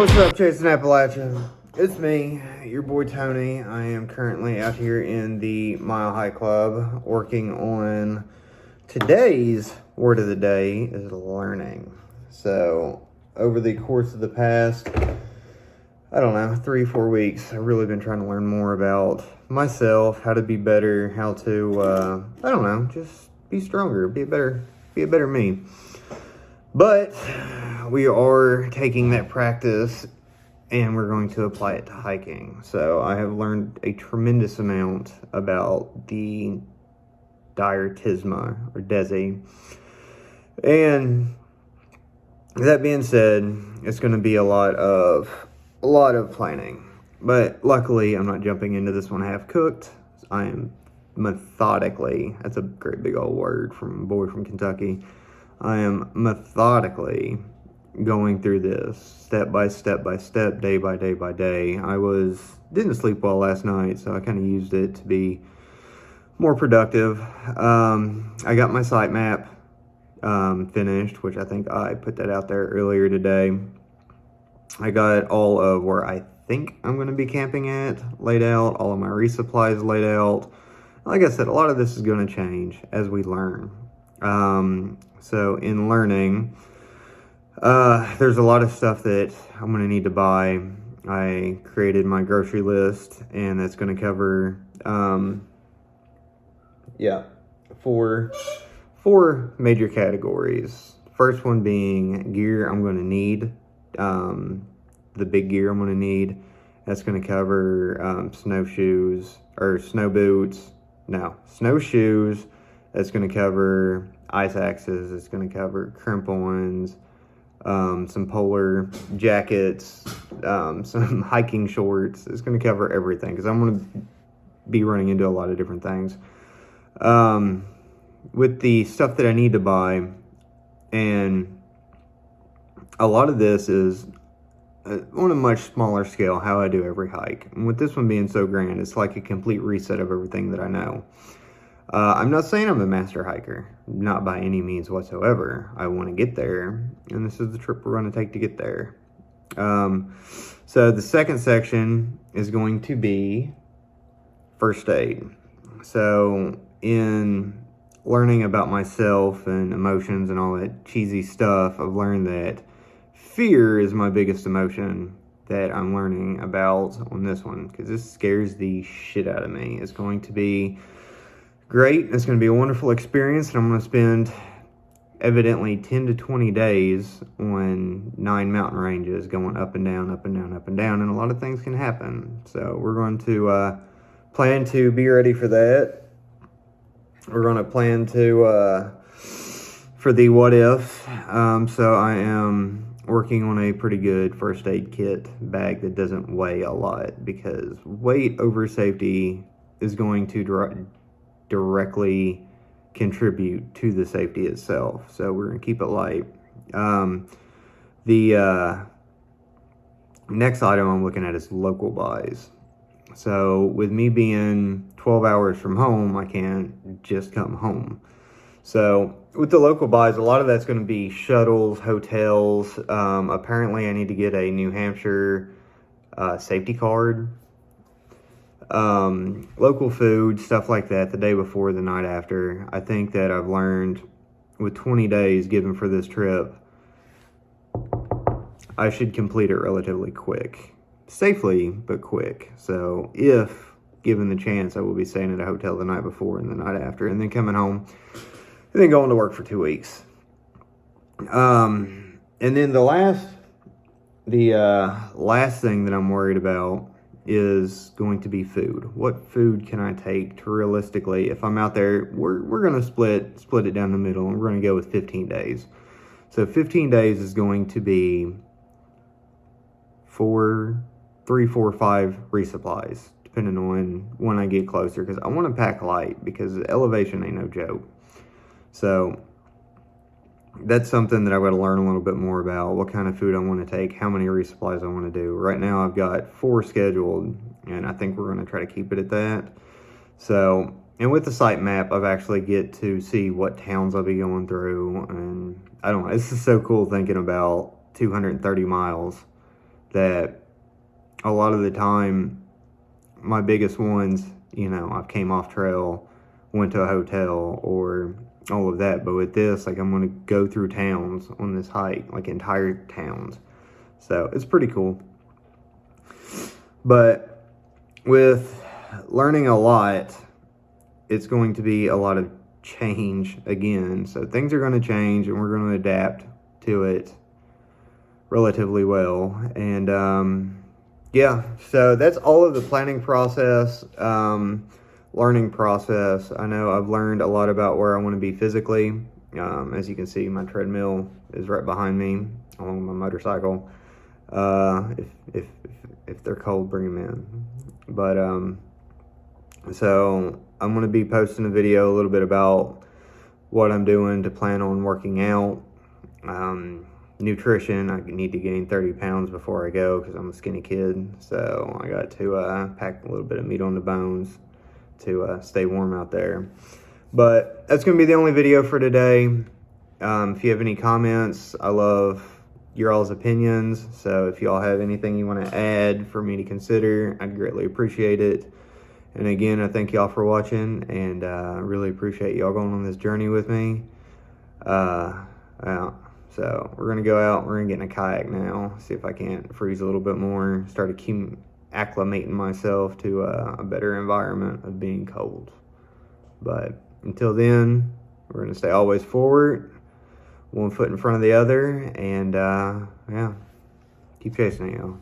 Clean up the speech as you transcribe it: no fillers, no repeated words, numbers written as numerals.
What's up, Chasing Appalachia? It's me, your boy Tony. I am currently out here in the Mile High Club working on today's word of the day is learning. So, over the course of the past, 3-4 weeks, I've really been trying to learn more about myself, how to be better, how to, just be stronger, be a better me. But we are taking that practice and we're going to apply it to hiking. So I have learned a tremendous amount about the Direttissma or Desi. And that being said, it's going to be a lot of planning. But luckily, I'm not jumping into this one half cooked. I am methodically, that's a great big old word from a boy from Kentucky. I am methodically going through this step by step, day by day. I didn't sleep well last night, so I kind of used it to be more productive. I got my sitemap finished, which I think I put that out there earlier today. I got all of where I think I'm going to be camping at laid out, all of my resupplies laid out. Like I said, a lot of this is going to change as we learn. So in learning, there's a lot of stuff that I'm going to need to buy. I created my grocery list, and that's going to cover, four major categories. First one being gear I'm going to need, the big gear I'm going to need. That's going to cover snowshoes. That's going to cover ice axes. It's going to cover crimp-ons, some polar jackets, some hiking shorts. It's going to cover everything because I'm going to be running into a lot of different things. With the stuff that I need to buy, and a lot of this is on a much smaller scale, how I do every hike. And with this one being so grand, it's like a complete reset of everything that I know. I'm not saying I'm a master hiker, not by any means whatsoever. I want to get there, and this is the trip we're going to take to get there. So the second section is going to be first aid. So in learning about myself and emotions and all that cheesy stuff, I've learned that fear is my biggest emotion that I'm learning about on this one, because this scares the shit out of me. It's going to be great. It's going to be a wonderful experience, and I'm going to spend evidently 10 to 20 days on 9 mountain ranges going up and down, and a lot of things can happen. So we're going to plan to be ready for that. We're going to plan to for the what if. So I am working on a pretty good first aid kit bag that doesn't weigh a lot, because weight over safety is going to directly contribute to the safety itself. So we're going to keep it light. The next item I'm looking at is local buys. So with me being 12 hours from home, I can't just come home. So with the local buys, a lot of that's going to be shuttles, hotels. Apparently I need to get a New Hampshire safety card. Local food, stuff like that, the day before, the night after. I think that I've learned with 20 days given for this trip, I should complete it relatively quick. Safely, but quick. So if given the chance, I will be staying at a hotel the night before and the night after, and then coming home, and then going to work for 2 weeks. And then the last thing that I'm worried about is going to be food. What food can I take to realistically, if I'm out there, we're going to split it down the middle, and we're going to go with 15 days. So 15 days is going to be 3, 4, 5 resupplies, depending on when I get closer, because I want to pack light, because the elevation ain't no joke. So that's something that I've got to learn a little bit more about, what kind of food I want to take, how many resupplies I want to do. Right now I've got 4 scheduled, and I think we're going to try to keep it at that. So, and with the site map, I've actually get to see what towns I'll be going through, and I don't know, this is so cool thinking about 230 miles that a lot of the time, my biggest ones, you know, I've came off trail, went to a hotel, or all of that. But with this, like, I'm going to go through towns on this hike, like entire towns. So it's pretty cool. But with learning a lot, it's going to be a lot of change again. So things are going to change, and we're going to adapt to it relatively well. And yeah, so that's all of the planning process, learning process. I know I've learned a lot about where I want to be physically. As you can see, my treadmill is right behind me along with my motorcycle. If they're cold, bring them in. But so I'm going to be posting a video a little bit about what I'm doing to plan on working out. Nutrition, I need to gain 30 pounds before I go because I'm a skinny kid. So I got to pack a little bit of meat on the bones to stay warm out there. But that's going to be the only video for today. If you have any comments, I love your all's opinions. So if y'all have anything you want to add for me to consider, I'd greatly appreciate it. And again, I thank y'all for watching, and really appreciate y'all going on this journey with me. So we're gonna go out, we're gonna get in a kayak now, see if I can't freeze a little bit more, start to keep acclimating myself to a better environment of being cold. But until then, we're gonna stay always forward, one foot in front of the other, and yeah, keep chasing it, y'all.